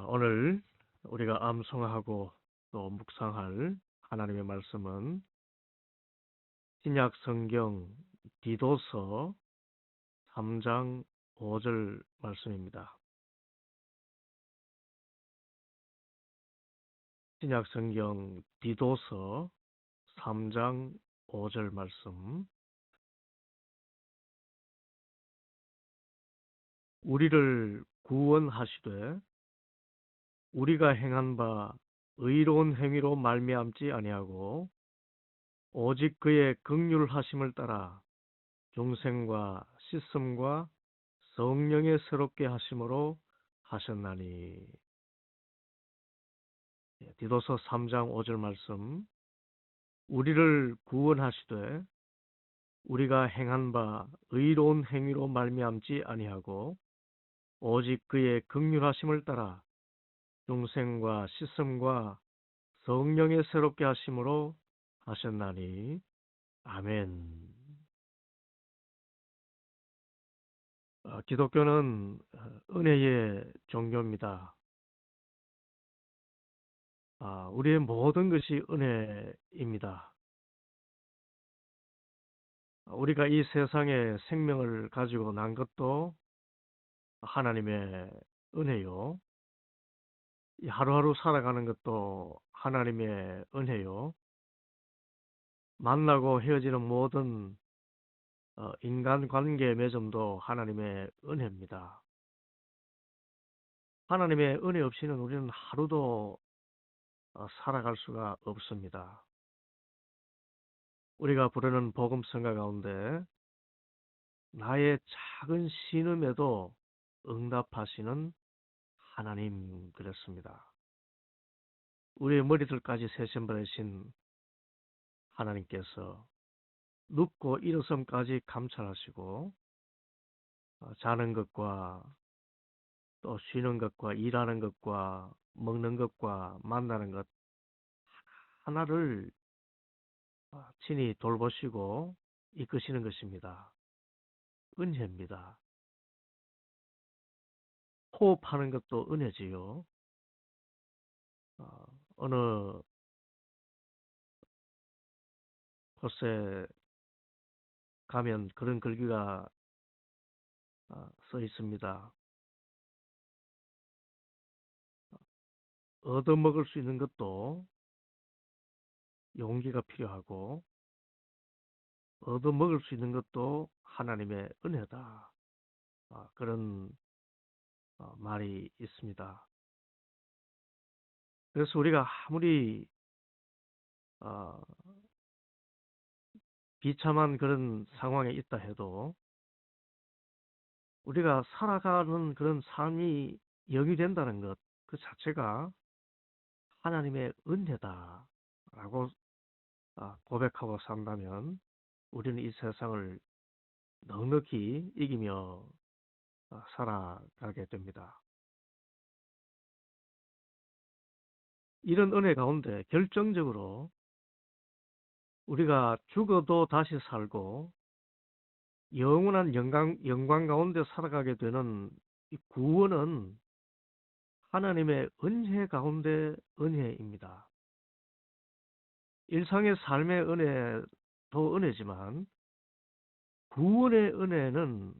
오늘 우리가 암송하고 또 묵상할 하나님의 말씀은 신약 성경 디도서 3장 5절 말씀입니다. 신약 성경 디도서 3장 5절 말씀. 우리를 구원하시되 우리가 행한 바 의로운 행위로 말미암지 아니하고 오직 그의 긍휼하심을 따라 중생과 씻음과 성령의 새롭게 하심으로 하셨나니. 디도서 3장 5절 말씀. 우리를 구원하시되 우리가 행한 바 의로운 행위로 말미암지 아니하고 오직 그의 긍휼하심을 따라 중생과 씻음과 성령의 새롭게 하심으로 하셨나니. 아멘. 기독교는 은혜의 종교입니다. 우리의 모든 것이 은혜입니다. 우리가 이 세상에 생명을 가지고 난 것도 하나님의 은혜요. 하루하루 살아가는 것도 하나님의 은혜요. 만나고 헤어지는 모든 인간관계 맺음도 하나님의 은혜입니다. 하나님의 은혜 없이는 우리는 하루도 살아갈 수가 없습니다. 우리가 부르는 복음성가 가운데 나의 작은 신음에도 응답하시는 하나님, 그랬습니다. 우리의 머리들까지 세신바라신 하나님께서 눕고 일어섬까지 감찰하시고 자는 것과 또 쉬는 것과 일하는 것과 먹는 것과 만나는 것 하나를 친히 돌보시고 이끄시는 것입니다. 은혜입니다. 호흡하는 것도 은혜지요. 어느 곳에 가면 그런 글귀가 써 있습니다. 얻어먹을 수 있는 것도 용기가 필요하고 얻어먹을 수 있는 것도 하나님의 은혜다. 그런 말이 있습니다. 그래서 우리가 아무리 비참한 그런 상황에 있다 해도 우리가 살아가는 그런 삶이 영이 된다는 것 그 자체가 하나님의 은혜다라고 고백하고 산다면 우리는 이 세상을 넉넉히 이기며 살아가게 됩니다. 이런 은혜 가운데 결정적으로 우리가 죽어도 다시 살고 영원한 영광 가운데 살아가게 되는 이 구원은 하나님의 은혜 가운데 은혜입니다. 일상의 삶의 은혜도 은혜지만 구원의 은혜는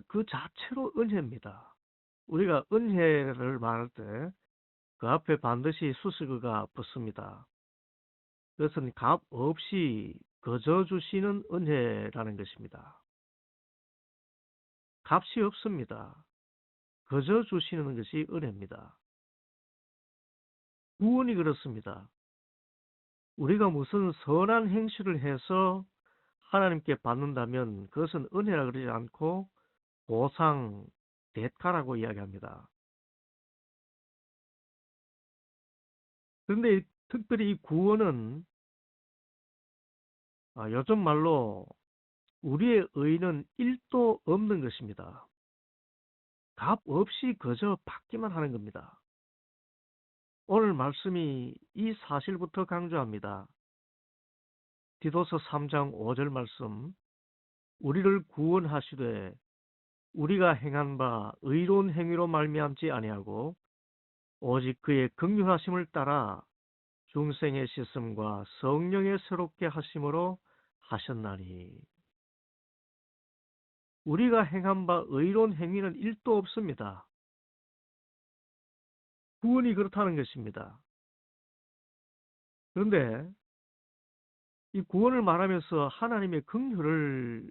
그 자체로 은혜입니다. 우리가 은혜를 말할 때 그 앞에 반드시 수식어가 붙습니다. 그것은 값 없이 거저 주시는 은혜라는 것입니다. 값이 없습니다. 거저 주시는 것이 은혜입니다. 구원이 그렇습니다. 우리가 무슨 선한 행실을 해서 하나님께 받는다면 그것은 은혜라 그러지 않고 보상, 대가라고 이야기합니다. 그런데 특별히 이 구원은 요즘 말로 우리의 의는 1도 없는 것입니다. 값 없이 그저 받기만 하는 겁니다. 오늘 말씀이 이 사실부터 강조합니다. 디도서 3장 5절 말씀. 우리를 구원하시되 우리가 행한 바 의로운 행위로 말미암지 아니하고 오직 그의 긍휼하심을 따라 중생의 씻음과 성령의 새롭게 하심으로 하셨나니. 우리가 행한 바 의로운 행위는 일도 없습니다. 구원이 그렇다는 것입니다. 그런데 이 구원을 말하면서 하나님의 긍휼을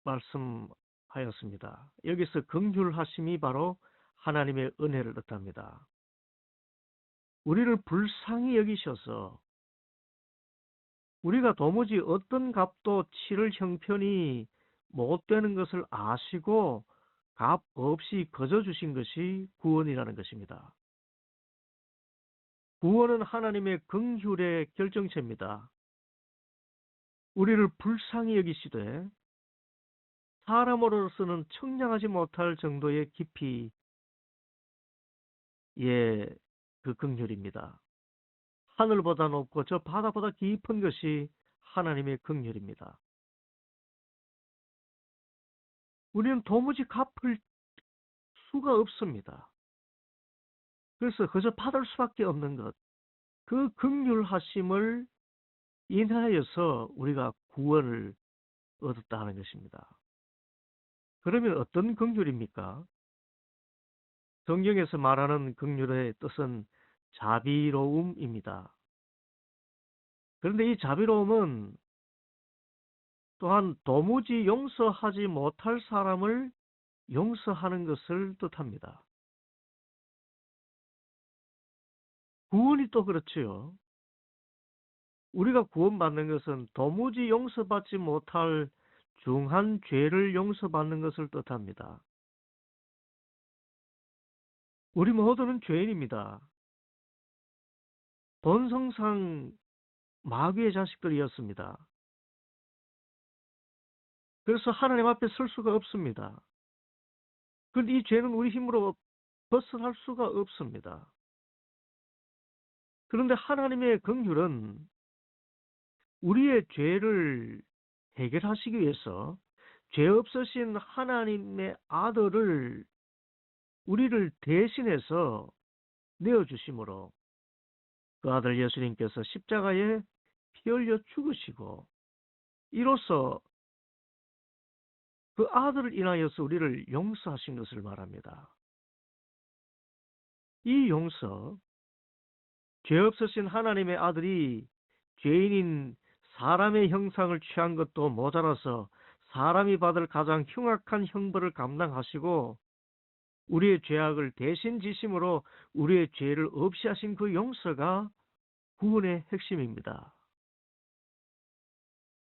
말씀하였습니다. 여기서 긍휼하심이 바로 하나님의 은혜를 뜻합니다. 우리를 불쌍히 여기셔서 우리가 도무지 어떤 값도 치를 형편이 못 되는 것을 아시고 값 없이 거저 주신 것이 구원이라는 것입니다. 구원은 하나님의 긍휼의 결정체입니다. 우리를 불쌍히 여기시되 사람으로서는 청량하지 못할 정도의 깊이의 그 긍휼입니다. 하늘보다 높고 저 바다보다 깊은 것이 하나님의 긍휼입니다. 우리는 도무지 갚을 수가 없습니다. 그래서 그저 받을 수밖에 없는 것, 그 긍휼하심을 인하여서 우리가 구원을 얻었다 하는 것입니다. 그러면 어떤 긍휼입니까? 성경에서 말하는 긍휼의 뜻은 자비로움입니다. 그런데 이 자비로움은 또한 도무지 용서하지 못할 사람을 용서하는 것을 뜻합니다. 구원이 또 그렇지요. 우리가 구원받는 것은 도무지 용서받지 못할 중한 죄를 용서받는 것을 뜻합니다. 우리 모두는 죄인입니다. 본성상 마귀의 자식들이었습니다. 그래서 하나님 앞에 설 수가 없습니다. 그런데 이 죄는 우리 힘으로 벗어날 수가 없습니다. 그런데 하나님의 긍휼은 우리의 죄를 해결하시기 위해서 죄 없으신 하나님의 아들을 우리를 대신해서 내어주심으로 그 아들 예수님께서 십자가에 피 흘려 죽으시고 이로써 그 아들을 인하여서 우리를 용서하신 것을 말합니다. 이 용서, 죄 없으신 하나님의 아들이 죄인인 사람의 형상을 취한 것도 모자라서 사람이 받을 가장 흉악한 형벌을 감당하시고 우리의 죄악을 대신 지심으로 우리의 죄를 없이 하신 그 용서가 구원의 핵심입니다.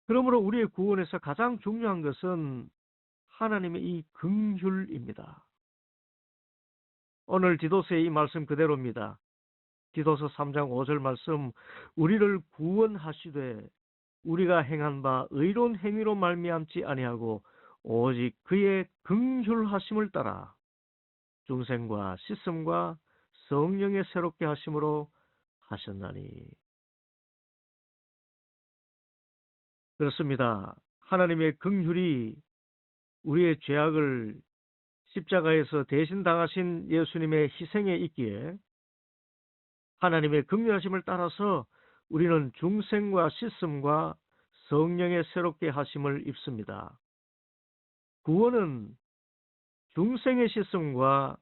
그러므로 우리의 구원에서 가장 중요한 것은 하나님의 이 긍휼입니다. 오늘 디도서의 이 말씀 그대로입니다. 디도서 3장 5절 말씀, 우리를 구원하시되 우리가 행한 바 의로운 행위로 말미암지 아니하고 오직 그의 긍휼하심을 따라 중생과 씻음과 성령의 새롭게 하심으로 하셨나니. 그렇습니다. 하나님의 긍휼이 우리의 죄악을 십자가에서 대신 당하신 예수님의 희생에 있기에 하나님의 긍휼하심을 따라서 우리는 중생과 씻음과 성령의 새롭게 하심을 입습니다. 구원은 중생의 씻음과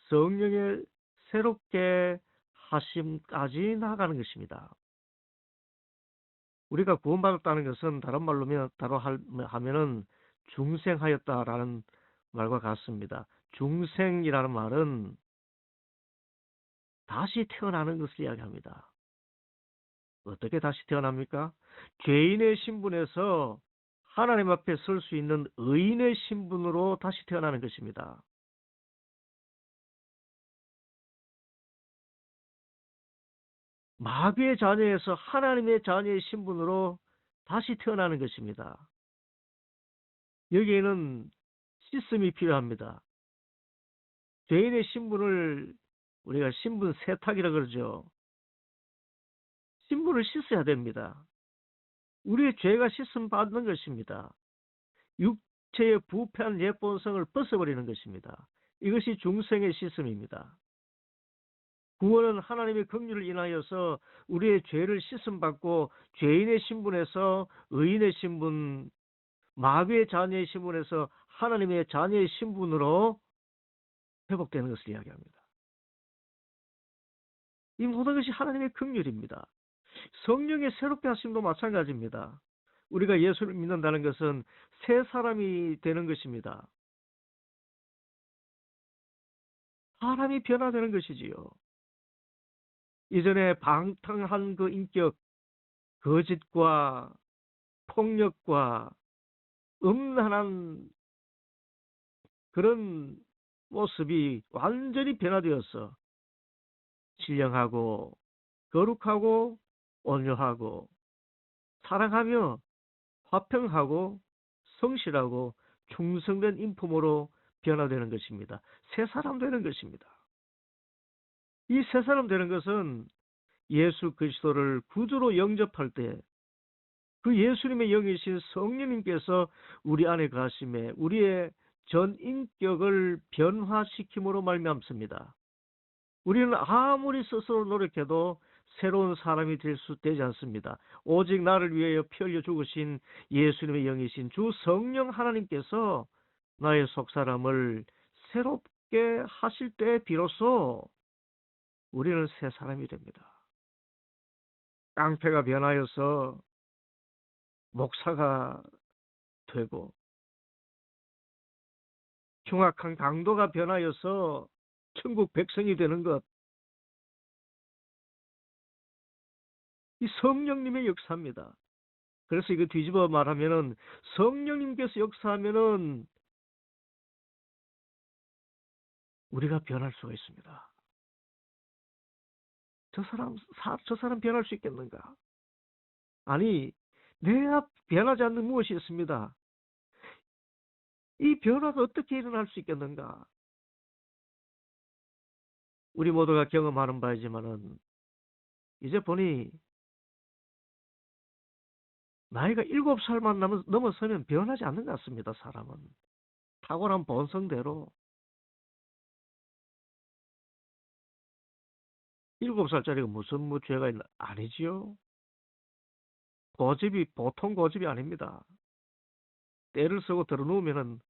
성령의 새롭게 하심까지 나아가는 것입니다. 우리가 구원받았다는 것은 다른 말로 하면은 중생하였다라는 말과 같습니다. 중생이라는 말은 다시 태어나는 것을 이야기합니다. 어떻게 다시 태어납니까? 죄인의 신분에서 하나님 앞에 설 수 있는 의인의 신분으로 다시 태어나는 것입니다. 마귀의 자녀에서 하나님의 자녀의 신분으로 다시 태어나는 것입니다. 여기에는 씻음이 필요합니다. 죄인의 신분을 우리가 신분 세탁이라 그러죠. 신분을 씻어야 됩니다. 우리의 죄가 씻음 받는 것입니다. 육체의 부패한 옛 본성을 벗어버리는 것입니다. 이것이 중생의 씻음입니다. 구원은 하나님의 긍휼을 인하여서 우리의 죄를 씻음받고 죄인의 신분에서 의인의 신분, 마귀의 자녀의 신분에서 하나님의 자녀의 신분으로 회복되는 것을 이야기합니다. 이 모든 것이 하나님의 긍휼입니다. 성령의 새롭게 하심도 마찬가지입니다. 우리가 예수를 믿는다는 것은 새 사람이 되는 것입니다. 사람이 변화되는 것이지요. 이전에 방탕한 그 인격, 거짓과 폭력과 음란한 그런 모습이 완전히 변화되어서 신령하고 거룩하고 온유하고 사랑하며 화평하고 성실하고 충성된 인품으로 변화되는 것입니다. 새 사람 되는 것입니다. 이 새 사람 되는 것은 예수 그리스도를 구주로 영접할 때 그 예수님의 영이신 성령님께서 우리 안에 가심에 우리의 전 인격을 변화시킴으로 말미암습니다. 우리는 아무리 스스로 노력해도 새로운 사람이 되지 않습니다. 오직 나를 위하여 피 흘려 죽으신 예수님의 영이신 주 성령 하나님께서 나의 속사람을 새롭게 하실 때 비로소 우리는 새 사람이 됩니다. 깡패가 변하여서 목사가 되고 흉악한 강도가 변하여서 천국 백성이 되는 것, 이 성령님의 역사입니다. 그래서 이거 뒤집어 말하면은 성령님께서 역사하면은 우리가 변할 수가 있습니다. 저 사람 변할 수 있겠는가? 아니, 내가 변하지 않는 무엇이 있습니다. 이 변화가 어떻게 일어날 수 있겠는가? 우리 모두가 경험하는 바이지만은 이제 보니 나이가 7살만 넘어서면 변하지 않는 것 같습니다. 사람은 탁월한 본성대로 7살짜리가 무슨 죄가 있나? 아니지요. 고집이 보통 고집이 아닙니다. 때를 쓰고 들어누우면은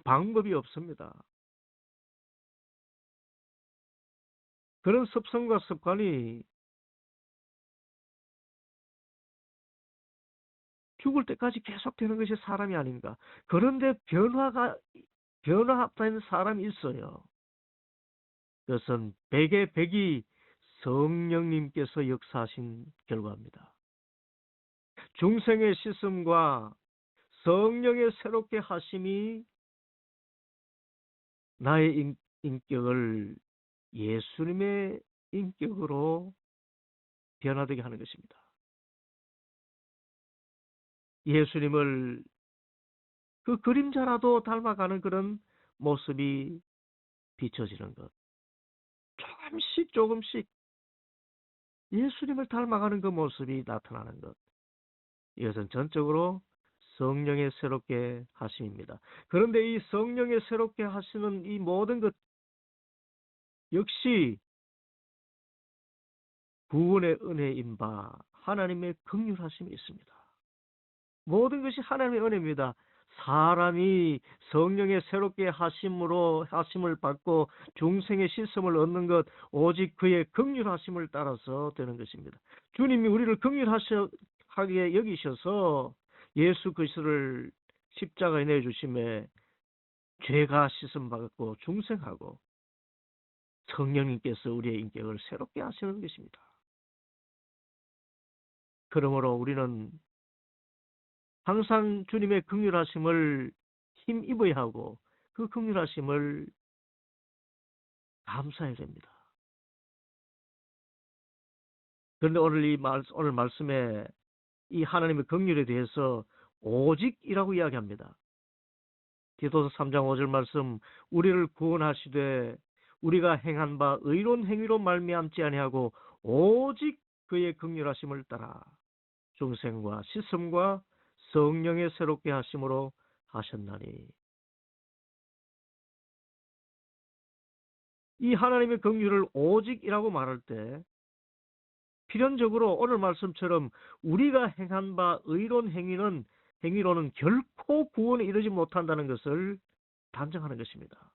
방법이 없습니다. 그런 습성과 습관이 죽을 때까지 계속되는 것이 사람이 아닌가. 그런데 변화된 사람이 있어요. 그것은 백의 백이 성령님께서 역사하신 결과입니다. 중생의 씻음과 성령의 새롭게 하심이 나의 인격을 예수님의 인격으로 변화되게 하는 것입니다. 예수님을 그 그림자라도 닮아가는 그런 모습이 비춰지는 것. 조금씩 조금씩 예수님을 닮아가는 그 모습이 나타나는 것. 이것은 전적으로 성령의 새롭게 하심입니다. 그런데 이 성령의 새롭게 하시는 이 모든 것 역시 구원의 은혜인 바 하나님의 긍휼하심이 있습니다. 모든 것이 하나님의 은혜입니다. 사람이 성령의 새롭게 하심을 받고 중생의 씻음을 얻는 것 오직 그의 긍휼하심을 따라서 되는 것입니다. 주님이 우리를 긍휼하게 여기셔서 예수 그리스도를 십자가에 내주심에 죄가 씻음 받고 중생하고 성령님께서 우리의 인격을 새롭게 하시는 것입니다. 그러므로 우리는 항상 주님의 긍휼하심을 힘입어야 하고 그 긍휼하심을 감사해야 됩니다. 그런데 오늘 말씀에 이 하나님의 긍휼에 대해서 오직이라고 이야기합니다. 디도서 3장 5절 말씀, 우리를 구원하시되 우리가 행한 바 의로운 행위로 말미암지 아니하고 오직 그의 긍휼하심을 따라 중생과 씻음과 성령의 새롭게 하심으로 하셨나니. 이 하나님의 긍휼을 오직이라고 말할 때 필연적으로 오늘 말씀처럼 우리가 행한 바 의로운 행위로는 결코 구원에 이르지 못한다는 것을 단정하는 것입니다.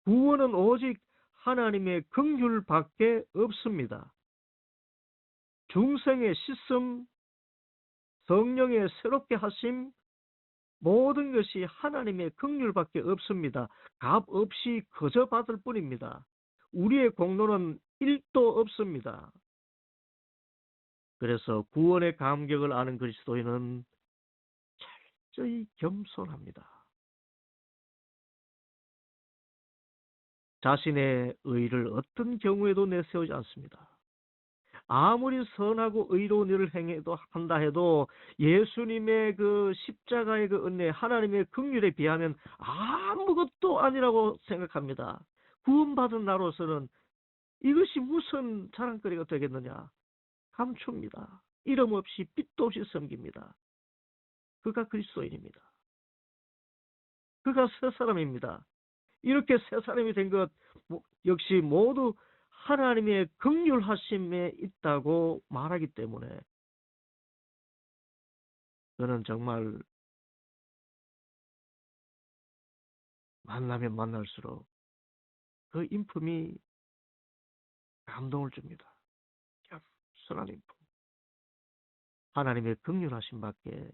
구원은 오직 하나님의 긍휼밖에 없습니다. 중생의 씻음, 성령의 새롭게 하심, 모든 것이 하나님의 긍휼밖에 없습니다. 값 없이 거저 받을 뿐입니다. 우리의 공로는 1도 없습니다. 그래서 구원의 감격을 아는 그리스도인은 철저히 겸손합니다. 자신의 의를 어떤 경우에도 내세우지 않습니다. 아무리 선하고 의로운 일을 한다 해도 예수님의 그 십자가의 그 은혜, 하나님의 긍휼에 비하면 아무것도 아니라고 생각합니다. 구원받은 나로서는 이것이 무슨 자랑거리가 되겠느냐? 감춥니다. 이름 없이 빛도 없이 섬깁니다. 그가 그리스도인입니다. 그가 새 사람입니다. 이렇게 새 사람이 된 것 역시 모두 하나님의 긍휼하심에 있다고 말하기 때문에 저는 정말 만나면 만날수록 그 인품이 감동을 줍니다. 겸손한 인품. 하나님의 긍휼하심 밖에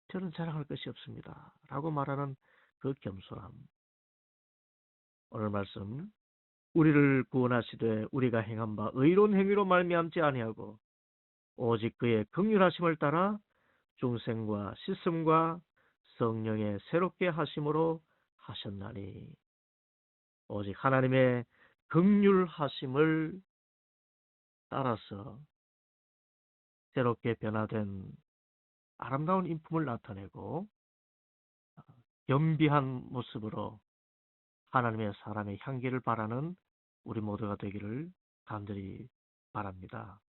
저는 자랑할 것이 없습니다. 라고 말하는 그 겸손함. 오늘 말씀, 우리를 구원하시되 우리가 행한 바 의로운 행위로 말미암지 아니하고 오직 그의 긍휼하심을 따라 중생과 씻음과 성령의 새롭게 하심으로 하셨나니. 오직 하나님의 긍휼하심을 따라서 새롭게 변화된 아름다운 인품을 나타내고 겸비한 모습으로 하나님의 사람의 향기를 바라는 우리 모두가 되기를 간절히 바랍니다.